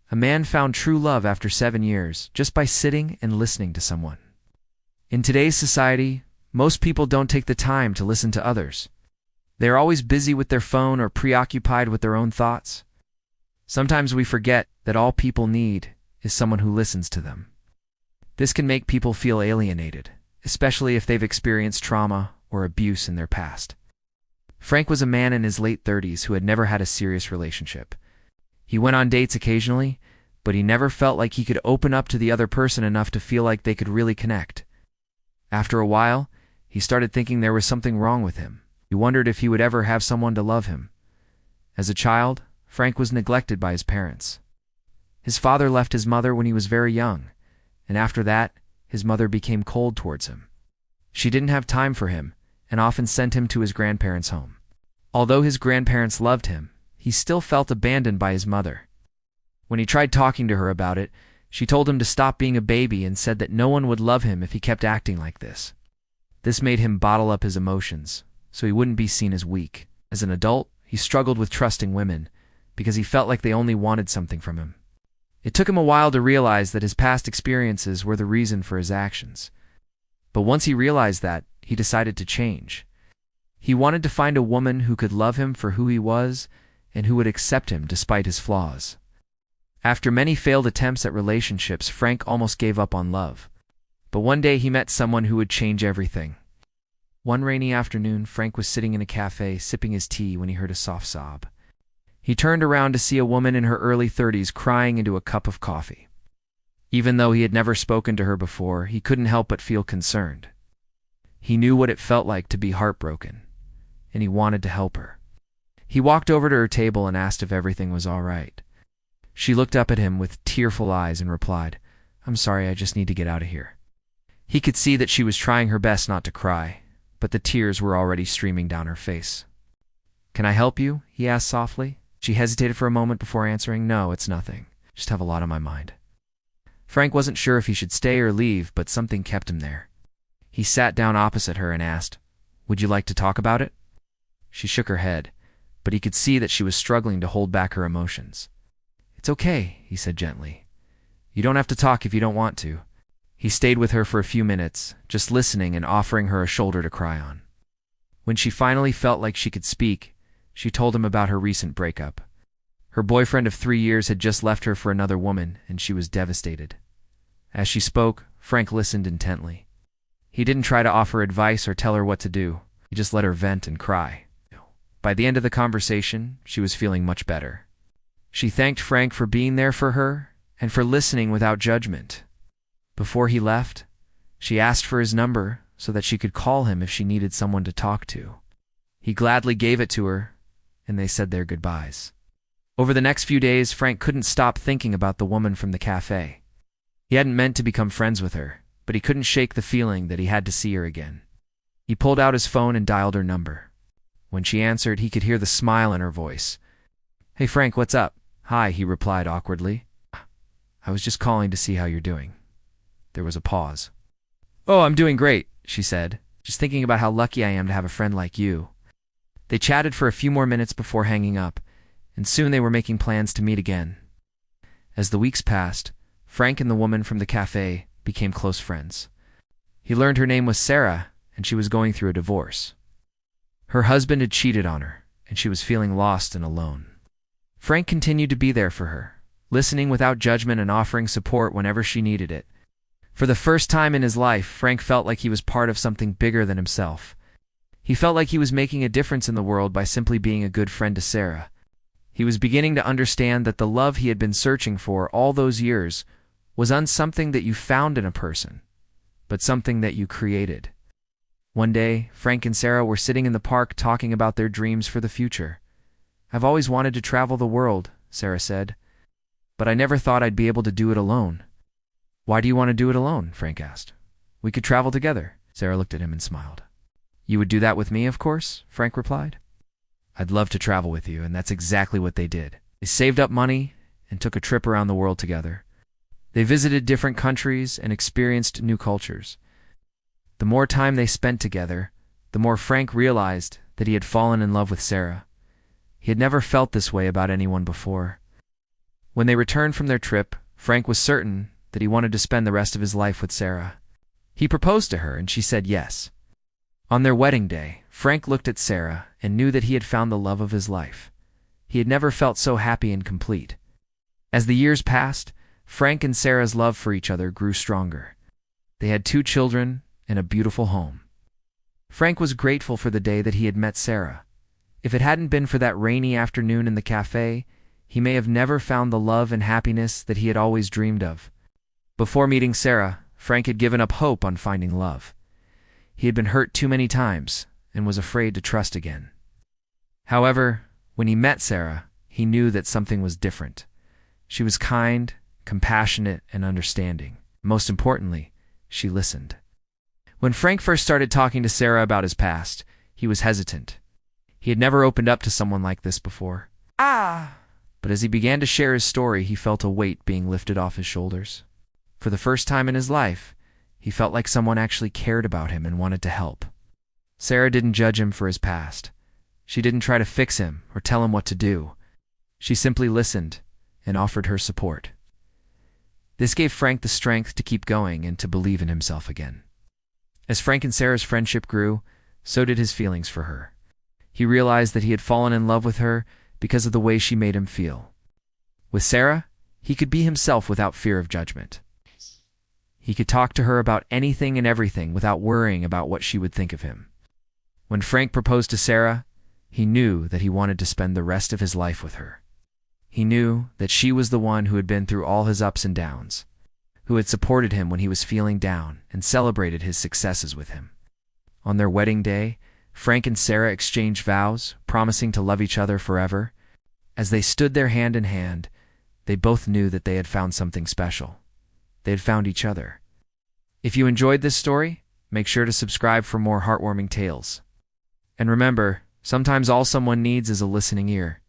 A man found true love after 7 years, just by sitting and listening to someone. In today's society, most people don't take the time to listen to others. They are always busy with their phone or preoccupied with their own thoughts. Sometimes we forget that all people need is someone who listens to them. This can make people feel alienated, especially if they've experienced trauma or abuse in their past. Frank was a man in his late 30s who had never had a serious relationship. He went on dates occasionally, but he never felt like he could open up to the other person enough to feel like they could really connect. After a while, he started thinking there was something wrong with him. He wondered if he would ever have someone to love him. As a child, Frank was neglected by his parents. His father left his mother when he was very young, and after that, his mother became cold towards him. She didn't have time for him and often sent him to his grandparents' home. Although his grandparents loved him, he still felt abandoned by his mother. When he tried talking to her about it, she told him to stop being a baby and said that no one would love him if he kept acting like this. This made him bottle up his emotions, so he wouldn't be seen as weak. As an adult, he struggled with trusting women because he felt like they only wanted something from him. It took him a while to realize that his past experiences were the reason for his actions. But once he realized that, he decided to change. He wanted to find a woman who could love him for who he was and who would accept him despite his flaws. After many failed attempts at relationships, Frank almost gave up on love. But one day he met someone who would change everything. One rainy afternoon, Frank was sitting in a cafe sipping his tea when he heard a soft sob. He turned around to see a woman in her early 30s crying into a cup of coffee. Even though he had never spoken to her before, he couldn't help but feel concerned. He knew what it felt like to be heartbroken, and he wanted to help her. He walked over to her table and asked if everything was all right. She looked up at him with tearful eyes and replied, "I'm sorry, I just need to get out of here." He could see that she was trying her best not to cry, but the tears were already streaming down her face. "Can I help you?" he asked softly. She hesitated for a moment before answering, "No, it's nothing. Just have a lot on my mind." Frank wasn't sure if he should stay or leave, but something kept him there. He sat down opposite her and asked, "Would you like to talk about it?" She shook her head, but he could see that she was struggling to hold back her emotions. "It's okay," he said gently. "You don't have to talk if you don't want to." He stayed with her for a few minutes, just listening and offering her a shoulder to cry on. When she finally felt like she could speak, she told him about her recent breakup. Her boyfriend of 3 years had just left her for another woman, and she was devastated. As she spoke, Frank listened intently. He didn't try to offer advice or tell her what to do. He just let her vent and cry. By the end of the conversation, she was feeling much better. She thanked Frank for being there for her and for listening without judgment. Before he left, she asked for his number so that she could call him if she needed someone to talk to. He gladly gave it to her, and they said their goodbyes. Over the next few days, Frank couldn't stop thinking about the woman from the cafe. He hadn't meant to become friends with her, but he couldn't shake the feeling that he had to see her again. He pulled out his phone and dialed her number. When she answered, he could hear the smile in her voice. "Hey Frank, what's up?" "Hi," he replied awkwardly. "I was just calling to see how you're doing." There was a pause. "Oh, I'm doing great," she said, "just thinking about how lucky I am to have a friend like you." They chatted for a few more minutes before hanging up, and soon they were making plans to meet again. As the weeks passed, Frank and the woman from the cafe became close friends. He learned her name was Sarah, and she was going through a divorce. Her husband had cheated on her, and she was feeling lost and alone. Frank continued to be there for her, listening without judgment and offering support whenever she needed it. For the first time in his life, Frank felt like he was part of something bigger than himself. He felt like he was making a difference in the world by simply being a good friend to Sarah. He was beginning to understand that the love he had been searching for all those years was not something that you found in a person, but something that you created. One day, Frank and Sarah were sitting in the park talking about their dreams for the future. "I've always wanted to travel the world," Sarah said, "but I never thought I'd be able to do it alone." "Why do you want to do it alone?" Frank asked. "We could travel together." Sarah looked at him and smiled. "You would do that with me, of course," Frank replied. "I'd love to travel with you," and that's exactly what they did. They saved up money and took a trip around the world together. They visited different countries and experienced new cultures. The more time they spent together, the more Frank realized that he had fallen in love with Sarah. He had never felt this way about anyone before. When they returned from their trip, Frank was certain that he wanted to spend the rest of his life with Sarah. He proposed to her, and she said yes. On their wedding day, Frank looked at Sarah and knew that he had found the love of his life. He had never felt so happy and complete. As the years passed, Frank and Sarah's love for each other grew stronger. They had 2 children and a beautiful home. Frank was grateful for the day that he had met Sarah. If it hadn't been for that rainy afternoon in the cafe, he may have never found the love and happiness that he had always dreamed of. Before meeting Sarah, Frank had given up hope on finding love. He had been hurt too many times and was afraid to trust again. However, when he met Sarah, he knew that something was different. She was kind, compassionate, and understanding. Most importantly, she listened. When Frank first started talking to Sarah about his past, he was hesitant. He had never opened up to someone like this before. But as he began to share his story, he felt a weight being lifted off his shoulders. For the first time in his life, he felt like someone actually cared about him and wanted to help. Sarah didn't judge him for his past. She didn't try to fix him or tell him what to do. She simply listened and offered her support. This gave Frank the strength to keep going and to believe in himself again. As Frank and Sarah's friendship grew, so did his feelings for her. He realized that he had fallen in love with her because of the way she made him feel. With Sarah, he could be himself without fear of judgment. He could talk to her about anything and everything without worrying about what she would think of him. When Frank proposed to Sarah, he knew that he wanted to spend the rest of his life with her. He knew that she was the one who had been through all his ups and downs, who had supported him when he was feeling down and celebrated his successes with him. On their wedding day, Frank and Sarah exchanged vows, promising to love each other forever. As they stood there hand in hand, they both knew that they had found something special. They had found each other. If you enjoyed this story, make sure to subscribe for more heartwarming tales. And remember, sometimes all someone needs is a listening ear.